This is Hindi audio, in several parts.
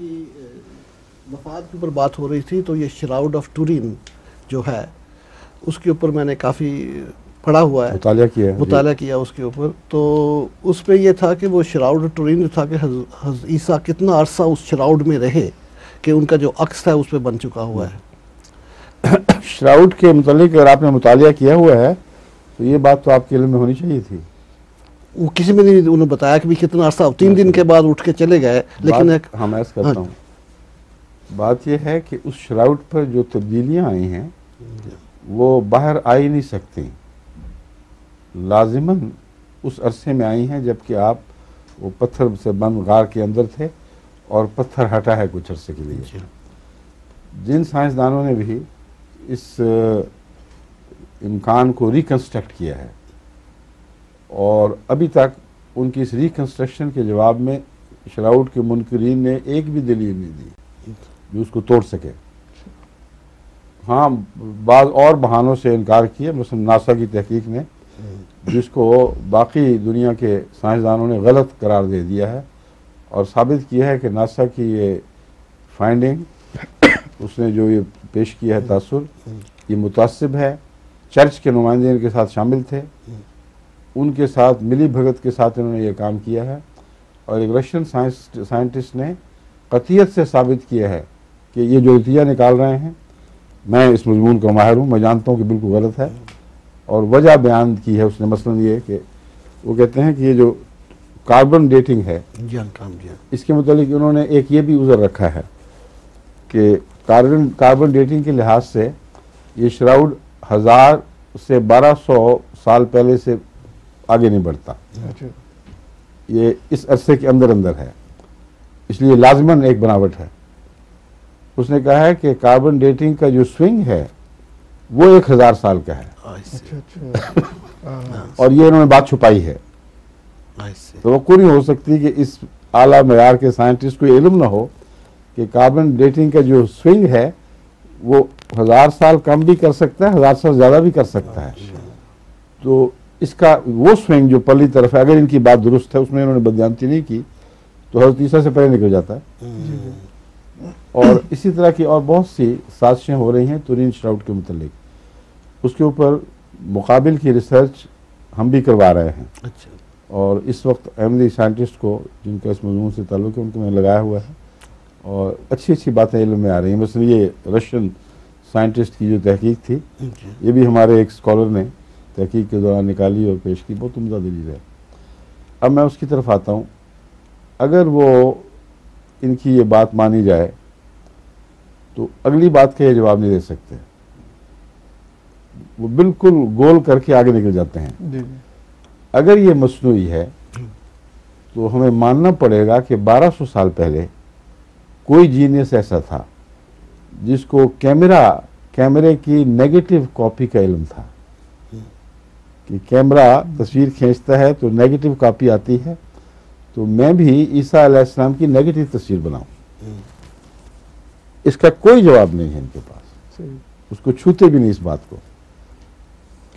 की वफात के ऊपर बात हो रही थी, तो ये श्राउड ऑफ टूरिन जो है उसके ऊपर मैंने काफ़ी पढ़ा हुआ है, मुताला किया उसके ऊपर। तो उस पर यह था कि वो श्राउड ऑफ टूरिन था कि हज़रत ईसा कितना अरसा उस श्राउड में रहे कि उनका जो अक्स है उस पर बन चुका हुआ है। श्राउड के मुतालिक अगर आपने मुतालिया किया हुआ है तो ये बात तो आपके इल्म में होनी चाहिए थी। वो किसी में नहीं उन्होंने बताया कि भी कितना अरसा, 3 दिन के बाद उठ के चले गए। लेकिन एक हम ऐसा करता हूँ, बात यह है कि उस श्राउड पर जो तब्दीलियाँ आई हैं वो बाहर आ ही नहीं सकती, लाजिमन उस अरसे में आई हैं जबकि आप वो पत्थर से बंद गार के अंदर थे और पत्थर हटा है कुछ अरसे के लिए। जिन साइंसदानों ने भी इस इम्कान को रिकन्स्ट्रक्ट किया है और अभी तक उनकी इस रिकन्स्ट्रक्शन के जवाब में श्राउड के मुनकरीन ने एक भी दलील नहीं दी जो उसको तोड़ सके। हाँ, बाद और बहानों से इनकार किया, मसलन नासा की तहकीक ने जिसको बाकी दुनिया के साइंसदानों ने गलत करार दे दिया है और साबित किया है कि नासा की ये फाइंडिंग, उसने जो ये पेश किया है तासुर, ये मुतासिब है। चर्च के नुमाइंदे इनके साथ शामिल थे, उनके साथ मिली भगत के साथ इन्होंने ये काम किया है और एक रशियन साइंटिस्ट ने कतियत से साबित किया है कि ये जो नतीजा निकाल रहे हैं, मैं इस मजमून का माहिर हूँ, मैं जानता हूँ कि बिल्कुल गलत है और वजह बयान की है उसने। मसलन ये कि वो कहते हैं कि ये जो कार्बन डेटिंग है इसके मुतालिक उन्होंने एक ये भी उज़र रखा है कि कार्बन डेटिंग के लिहाज से ये श्राउड 1000 से 1200 साल पहले से आगे नहीं बढ़ता, ये इस अरसे के अंदर अंदर है, इसलिए लाजमन एक बनावट है। उसने कहा है कि कार्बन डेटिंग का जो स्विंग है वो 1000 साल का है और ये इन्होंने बात छुपाई है। तो वो नहीं हो सकती कि इस आला मेयार के साइंटिस्ट को इल्म ना हो कि कार्बन डेटिंग का जो स्विंग है वो 1000 साल कम भी कर सकता है, 1000 साल ज़्यादा भी कर सकता है। तो इसका वो स्विंग जो पल्ली तरफ है, अगर इनकी बात दुरुस्त है, उसमें इन्होंने बदयांती नहीं की तो हज़रत ईसा से पहले निकल जाता है। और इसी तरह की और बहुत सी साजिशें हो रही हैं तुरीन श्राउड के मुतालिक, उसके ऊपर मुकाबिल की रिसर्च हम भी करवा रहे हैं। और इस वक्त अहमदी साइंटिस्ट को जिनका इस मजमून से ताल्लुक़ है उनको मैंने लगाया हुआ है और अच्छी अच्छी बातें इल्म में आ रही हैं। मसलन ये रशियन साइंटिस्ट की जो तहकीक थी, ये भी हमारे एक स्कॉलर ने तहकीक के दौरान निकाली और पेश की, बहुत उम्दा दलील है। अब मैं उसकी तरफ आता हूँ। अगर वो इनकी ये बात मानी जाए तो अगली बात का ये जवाब नहीं दे सकते, वो बिल्कुल गोल करके आगे निकल जाते हैं। अगर ये मसनूई है तो हमें मानना पड़ेगा कि 1200 साल पहले कोई जीनियस ऐसा था जिसको कैमरे की नेगेटिव कॉपी का इल्म था कि कैमरा तस्वीर खींचता है तो नेगेटिव कॉपी आती है, तो मैं भी ईसा अलैहिस्सलाम की नेगेटिव तस्वीर बनाऊं। इसका कोई जवाब नहीं है इनके पास, उसको छूते भी नहीं इस बात को,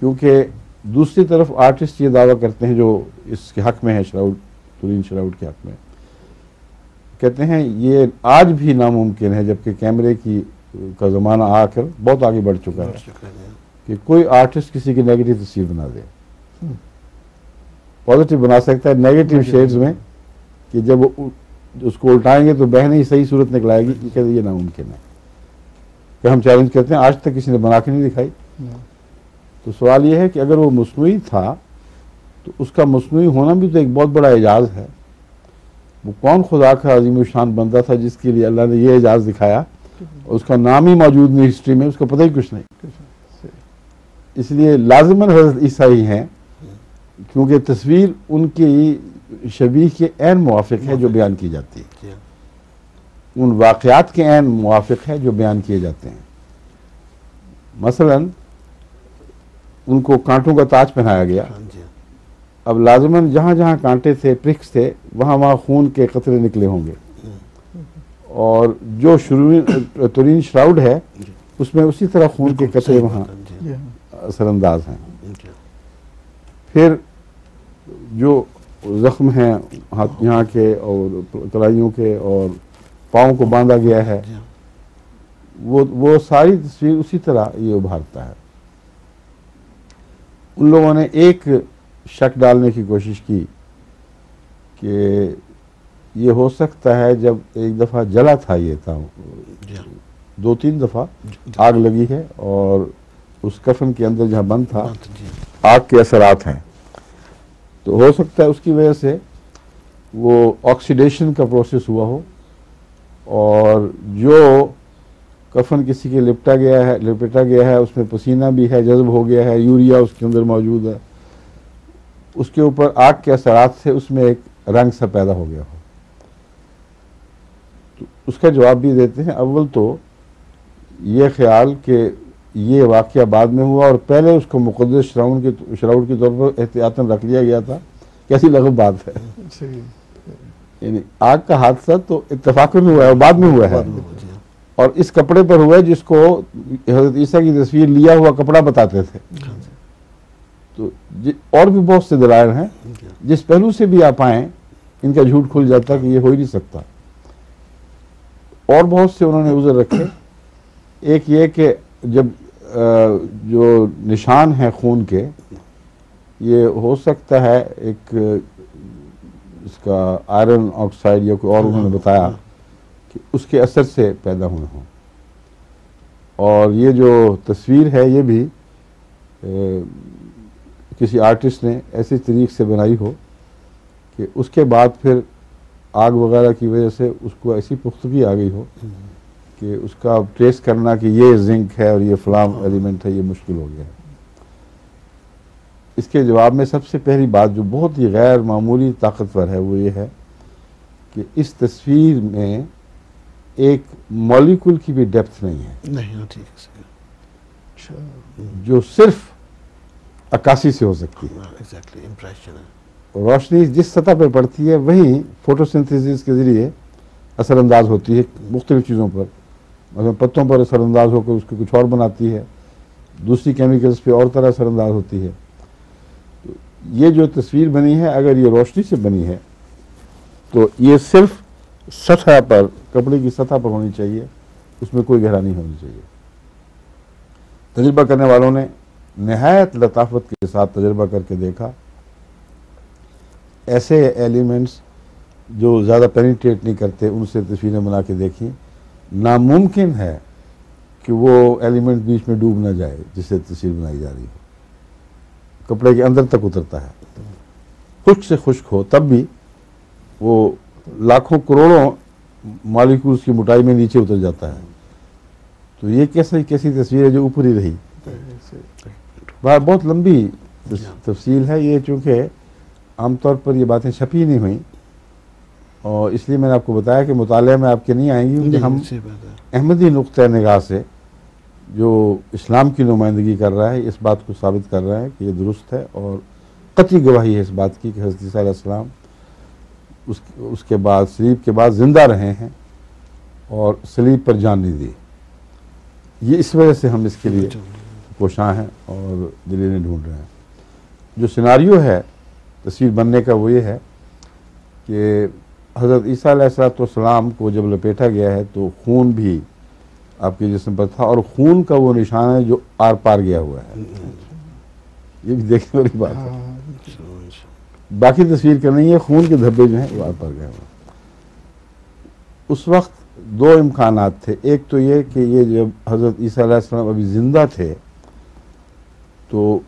क्योंकि दूसरी तरफ आर्टिस्ट ये दावा करते हैं जो इसके हक में है, तुरीन श्राउड के हक में, कहते हैं ये आज भी नामुमकिन है जबकि कैमरे का ज़माना आकर बहुत आगे बढ़ चुका है कि कोई आर्टिस्ट किसी की नेगेटिव तस्वीर बना दे। पॉजिटिव बना सकता है नेगेटिव शेड्स में कि जब उसको उल्टाएंगे तो बहने ही सही सूरत निकलाएगी, कहते ये नामुमकिन है। कि हम चैलेंज करते हैं, आज तक किसी ने बना के नहीं दिखाई। तो सवाल ये है कि अगर वो मसनूई था तो उसका मसनूई होना भी तो एक बहुत बड़ा एजाज़ है। वो कौन खुदा का अजीम शान बंदा था जिसके लिए अल्लाह ने ये एजाज़ दिखाया, उसका नाम ही मौजूद नहीं हिस्ट्री में, उसका पता ही कुछ नहीं। इसलिए लाजिमन हज़रत ईसा ही हैं, क्योंकि तस्वीर उनकी शबीह के ऐन मुवाफिक है जो बयान की जाती है, उन वाक़यात के ऐन मुवाफिक है जो बयान किए जाते हैं। मसलन उनको कांटों का ताज पहनाया गया, अब लाजमन जहाँ जहाँ कांटे थे, प्रिक्स थे, वहाँ वहाँ खून के कतरे निकले होंगे और जो तुरीन श्राउड है उसमें उसी तरह खून के कतरे वहाँ असरअंदाज हैं। फिर जो ज़ख्म हैं हाथ यहाँ के और कलाइयों के और पाँव को बांधा गया है, वो सारी तस्वीर उसी तरह ये उभारता है। उन लोगों ने एक शक डालने की कोशिश की कि ये हो सकता है जब एक दफ़ा जला था ये था, 2-3 दफ़ा आग लगी है और उस कफन के अंदर जहाँ बंद था आग के असरात हैं, तो हो सकता है उसकी वजह से वो ऑक्सीडेशन का प्रोसेस हुआ हो और जो कफन किसी के लपेटा गया है उसमें पसीना भी है, जज्ब हो गया है, यूरिया उसके अंदर मौजूद है, उसके ऊपर आग के असरात से उसमें एक रंग सा पैदा हो गया हो। तो उसका जवाब भी देते हैं। अव्वल तो ये ख्याल कि ये वाक़या बाद में हुआ और पहले उसको मुक़द्दस शराउड के तौर पर एहतियातन रख लिया गया था, कैसी लगभ बात है। यानी आग का हादसा तो इत्तफाकन हुआ है, बाद में हुआ है, और इस कपड़े पर हुआ है जिसको हज़रत ईसा की तस्वीर लिया हुआ कपड़ा बताते थे। तो और भी बहुत से दलाइल हैं, जिस पहलू से भी आप आए इनका झूठ खुल जाता कि ये हो ही नहीं सकता। और बहुत से उन्होंने उज़र रखे। एक ये कि जब जो निशान है खून के, ये हो सकता है एक इसका आयरन ऑक्साइड या कोई और उन्होंने बताया कि उसके असर से पैदा हुए हों। और ये जो तस्वीर है ये भी किसी आर्टिस्ट ने ऐसी तरीके से बनाई हो कि उसके बाद फिर आग वगैरह की वजह से उसको ऐसी पुख्तगी आ गई हो कि उसका ट्रेस करना कि ये जिंक है और ये फलाम एलिमेंट है, ये मुश्किल हो गया है। इसके जवाब में सबसे पहली बात जो बहुत ही गैर मामूली ताकतवर है वो ये है कि इस तस्वीर में एक मॉलिक्यूल की भी डेप्थ नहीं है, ठीक है, जो सिर्फ अक्कासी से हो सकती है। एग्जैक्टली इंप्रेशन है। रोशनी जिस सतह पर पड़ती है वही फोटोसिंथेसिस के ज़रिए असरअंदाज होती है मुख्तलिफ चीज़ों पर, मतलब पत्तों पर असरअंदाज होकर उसको कुछ और बनाती है, दूसरी केमिकल्स पे और तरह असरअंदाज होती है। तो ये जो तस्वीर बनी है, अगर ये रोशनी से बनी है तो ये सिर्फ सतह पर, कपड़े की सतह पर होनी चाहिए, उसमें कोई गहरा नहीं होनी चाहिए। तजुर्बा करने वालों ने नहायत लताफत के साथ तजुर्बा करके देखा, ऐसे एलिमेंट्स जो ज़्यादा पेनिट्रेट नहीं करते उनसे तस्वीरें बना के देखी, नामुमकिन है कि वो एलिमेंट बीच में डूब ना जाए जिससे तस्वीर बनाई जा रही हो। कपड़े के अंदर तक उतरता है, खुश्क से खुश्क हो तब भी वो लाखों करोड़ों मॉलिक्यूल्स की मोटाई में नीचे उतर जाता है। तो ये कैसी तस्वीर है जो ऊपर ही रही। बहुत लंबी तफसील है ये, चूँकि आमतौर पर ये बातें छपी नहीं हुई और इसलिए मैंने आपको बताया कि मुताले में आपके नहीं आएंगी, क्योंकि हम अहमदी नुक्ता निगाह से जो इस्लाम की नुमाइंदगी कर रहा है इस बात को साबित कर रहा है कि ये दुरुस्त है और कतई गवाही है इस बात की कि हज़रत ईसा अलैहिस्सलाम उसके बाद सलीब के बाद ज़िंदा रहे हैं और सलीब पर जान नहीं दी। ये इस वजह से हम इसके लिए कोशां हैं और दलीलें ढूंढ रहे हैं। जो सिनारियो है तस्वीर बनने का वो ये है कि हज़रत ईसा अलैहिस्सलाम को जब लपेटा गया है तो खून भी आपके जिस्म पर था और खून का वो निशान है जो आर पार गया हुआ है। ये भी देखने वाली बात है। बाकी तस्वीर का नहीं है, खून के धब्बे जो हैं वो आर पार गए हुए। उस वक्त दो इम्कानात थे, एक तो ये कि ये जब हज़रत ईसा अलैहिस्सलाम अभी ज़िंदा थे तो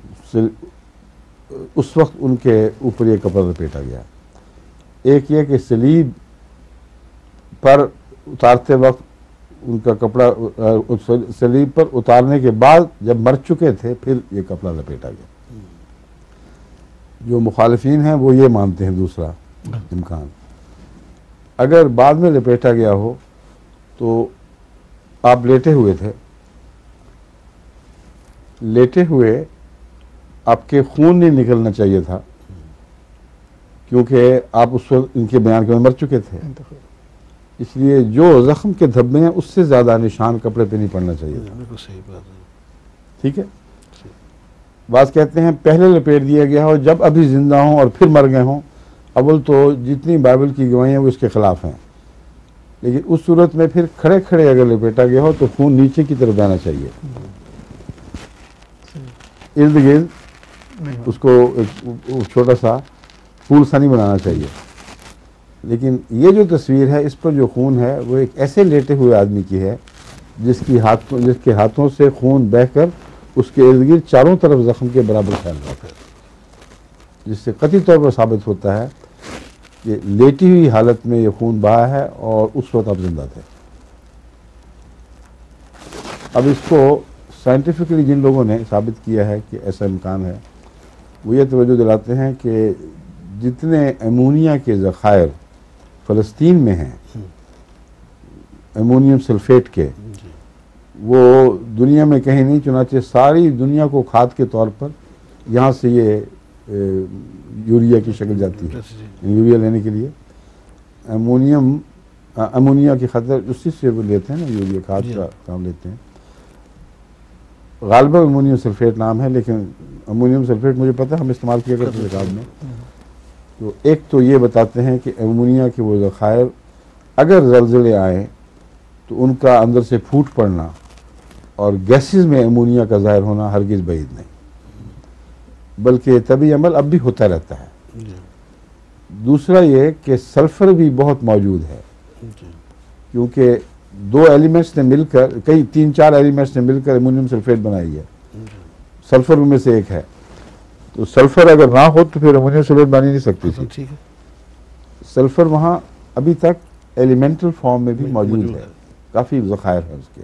उस वक्त उनके ऊपर ये कपड़ा लपेटा गया। एक ये कि सलीब पर उतारते वक्त उनका कपड़ा, सलीब पर उतारने के बाद जब मर चुके थे फिर ये कपड़ा लपेटा गया। जो मुखालिफिन हैं वो ये मानते हैं दूसरा इम्कान, अगर बाद में लपेटा गया हो तो आप लेटे हुए थे, लेटे हुए आपके खून नहीं निकलना चाहिए था क्योंकि आप उस वक्त इनके बयान के बाद मर चुके थे, इसलिए जो ज़ख्म के धब्बे हैं उससे ज़्यादा निशान कपड़े पे नहीं पड़ना चाहिए था। बिल्कुल सही बात है। ठीक है। बात कहते हैं पहले लपेट दिया गया हो जब अभी ज़िंदा हों और फिर मर गए हों। अव्वल तो जितनी बाइबल की गवाहियाँ वो इसके ख़िलाफ़ हैं। लेकिन उस सूरत में फिर खड़े खड़े अगर लपेटा गया हो तो खून नीचे की तरफ जाना चाहिए, इर्द गिर्द उसको एक छोटा सा पूल सा नहीं बनाना चाहिए। लेकिन ये जो तस्वीर है, इस पर जो खून है वो एक ऐसे लेटे हुए आदमी की है जिसके हाथों से खून बहकर उसके इर्द गिर्द चारों तरफ जख्म के बराबर फैल रहा था, जिससे कतई तौर पर साबित होता है कि लेटी हुई हालत में ये खून बहा है और उस वक्त आप जिंदा थे। अब इसको साइंटिफिकली जिन लोगों ने साबित किया है कि ऐसा इम्कान है, वो ये तवज्जो दिलाते हैं कि जितने अमोनिया के ज़खायर फ़लस्तीन में हैं, अमोनियम सल्फेट के, वो दुनिया में कहीं नहीं, चुनाचे सारी दुनिया को खाद के तौर पर यहाँ से ये यूरिया की शक्ल जाती है। यूरिया लेने के लिए अमोनिया की खतर उसी से वो लेते हैं ना, यूरिया खाद का काम लेते हैं। गालिबा अमोनियम सल्फेट नाम है, लेकिन अमोनियम सल्फेट मुझे पता है हम इस्तेमाल किया करते थे खाद में। तो एक तो ये बताते हैं कि अमोनिया के वो ज़खायर अगर ज़लज़ले आए तो उनका अंदर से फूट पड़ना और गैसेस में अमोनिया का ज़ाहिर होना हरगिज़ बैद नहीं, बल्कि तभी अमल अब भी होता रहता है। दूसरा ये कि सल्फ़र भी बहुत मौजूद है, क्योंकि दो एलिमेंट्स ने मिलकर, कई 3-4 एलिमेंट्स ने मिलकर अमोनियम सल्फेट बनाई है, सल्फ़र उनमें से एक है। तो सल्फ़र अगर ना हो तो फिर अमोनियम सल्फेट बन ही नहीं सकती थी। सल्फ़र वहाँ अभी तक एलिमेंटल फॉर्म में भी मौजूद है, काफ़ी ज़खायर है उसके।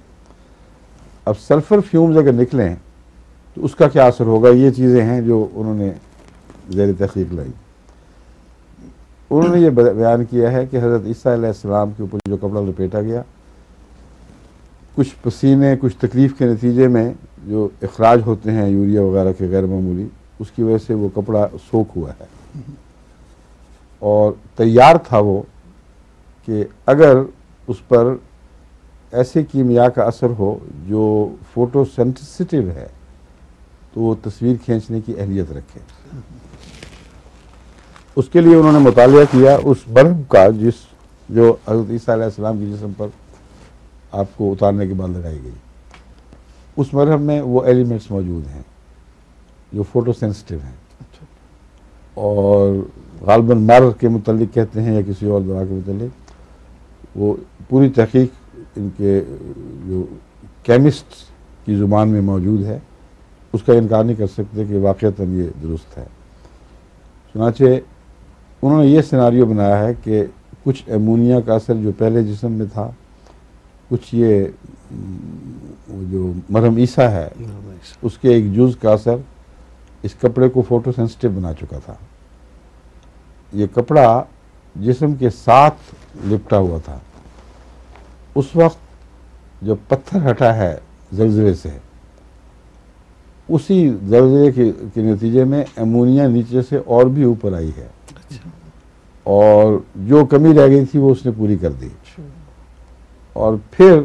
अब सल्फ़र फ्यूम्स अगर निकलें तो उसका क्या असर होगा, ये चीज़ें हैं जो उन्होंने ज़ेर तहक़ीक़ लाई। उन्होंने ये बयान किया है कि हज़रत ईसा अलैहिस्सलाम के ऊपर जो कपड़ा लपेटा गया, कुछ पसीने, कुछ तकलीफ़ के नतीजे में जो इखराज होते हैं यूरिया वगैरह के गैर मामूली, उसकी वजह से वो कपड़ा सोख हुआ है और तैयार था वो कि अगर उस पर ऐसे कीमिया का असर हो जो फोटोसेंसिटिव है तो वो तस्वीर खींचने की अहलियत रखे। उसके लिए उन्होंने मुतालिया किया उस बर्फ का जो हज़रत ईसा अलैहिस्सलाम के जिस्म पर आपको उतारने के बाद लगाई गई। उस मरहम में वो एलिमेंट्स मौजूद हैं जो फोटो सेंसिटिव हैं। और गालिबन मर के मुतल्लिक कहते हैं या किसी और दवा के मुतल्लिक, वो पूरी तहकीक इनके जो केमिस्ट की ज़ुबान में मौजूद है, उसका इनकार नहीं कर सकते कि वाक़अतन ये दुरुस्त है। चुनाचे उन्होंने ये सिनारियो बनाया है कि कुछ अमोनिया का असर जो पहले जिस्म में था, कुछ ये जो मरहम ईसा है उसके एक जुज़ का असर इस कपड़े को फोटो सेंसिटिव बना चुका था। ये कपड़ा जिस्म के साथ लिपटा हुआ था। उस वक्त जब पत्थर हटा है ज़लज़ले से, उसी ज़लज़ले के नतीजे में अमोनिया नीचे से और भी ऊपर आई है। और जो कमी रह गई थी वो उसने पूरी कर दी। और फिर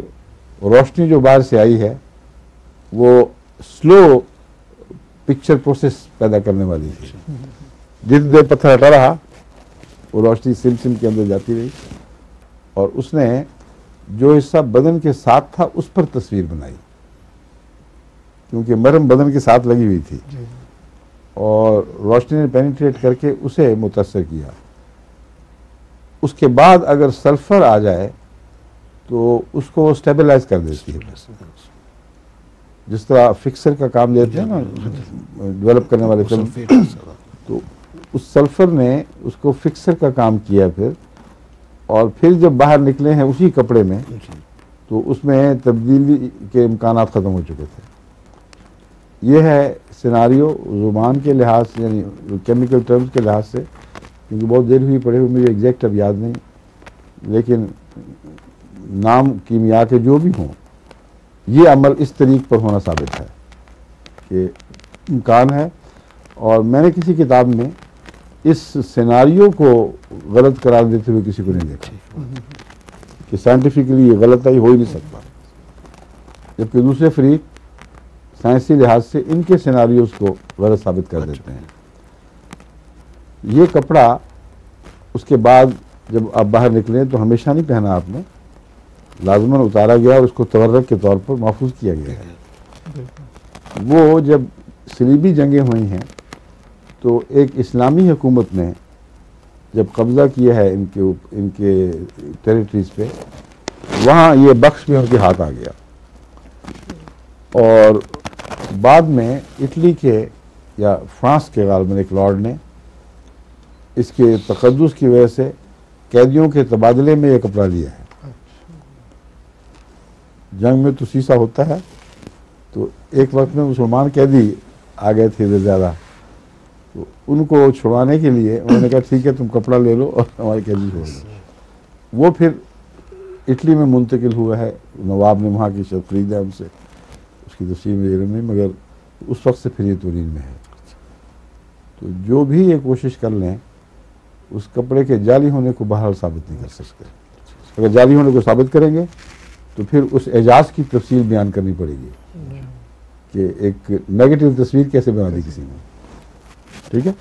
रोशनी जो बाहर से आई है वो स्लो पिक्चर प्रोसेस पैदा करने वाली थी। जितनी देर पत्थर हटा रहा वो रोशनी सिम सिम के अंदर जाती रही और उसने जो हिस्सा बदन के साथ था उस पर तस्वीर बनाई, क्योंकि मरहम बदन के साथ लगी हुई थी और रोशनी ने पेनिट्रेट करके उसे मुतासर किया। उसके बाद अगर सल्फर आ जाए तो उसको स्टेबलाइज कर देती है, जिस तरह फिक्सर का काम लेते हैं ना डेवलप करने वाले तो उस सल्फर ने उसको फिक्सर का काम किया फिर। और फिर जब बाहर निकले हैं उसी कपड़े में तो उसमें तब्दीली के इम्कान ख़त्म हो चुके थे। यह है सिनारियो ज़ुबान के लिहाज से, यानी केमिकल टर्म्स के लिहाज से, क्योंकि बहुत देर हुई पड़े हुए, मुझे एग्जैक्ट अब याद नहीं, लेकिन नाम कीमिया के जो भी हों, ये अमल इस तरीक पर होना साबित है कि इम्कान है। और मैंने किसी किताब में इस सिनारियो को गलत करार देते हुए किसी को नहीं देखा कि साइंटिफिकली ये गलत ही हो ही नहीं सकता, जबकि दूसरे फरीक साइंसी लिहाज से इनके सिनारियोज को गलत साबित कर देते हैं। ये कपड़ा उसके बाद जब आप बाहर निकलें तो हमेशा नहीं पहना आपने, लाजमन उतारा गया और उसको तवर्रक के तौर पर महफूज किया गया है। वो जब सलीबी जंगें हुई हैं तो एक इस्लामी हुकूमत ने जब कब्ज़ा किया है इनके टेरिटरीज पे, वहाँ ये बख्श में उनके हाथ आ गया। और बाद में इटली के या फ्रांस के गालिबन एक लॉर्ड ने इसके तकद्दुस की वजह से कैदियों के तबादले में ये कपड़ा लिया है। जंग में तो शीशा होता है, तो एक वक्त में मुसलमान कैदी आ गए थे ज़्यादा, तो उनको छुड़वाने के लिए उन्होंने कहा ठीक है तुम कपड़ा ले लो और हमारे कैदी छोड़ दो। वो फिर इटली में मुंतकिल हुआ है, नवाब ने वहाँ की शर्त खरीदा उनसे, उसकी तफसील में इल्म नहीं, मगर उस वक्त से फिर ये तुरीन में है। तो जो भी ये कोशिश कर लें उस कपड़े के जाली होने को बहरहाल साबित नहीं कर सकते। अगर जाली होने को साबित करेंगे तो फिर उस एजाज की तफसील बयान करनी पड़ेगी कि एक नेगेटिव तस्वीर कैसे बना दी किसी ने। ठीक है।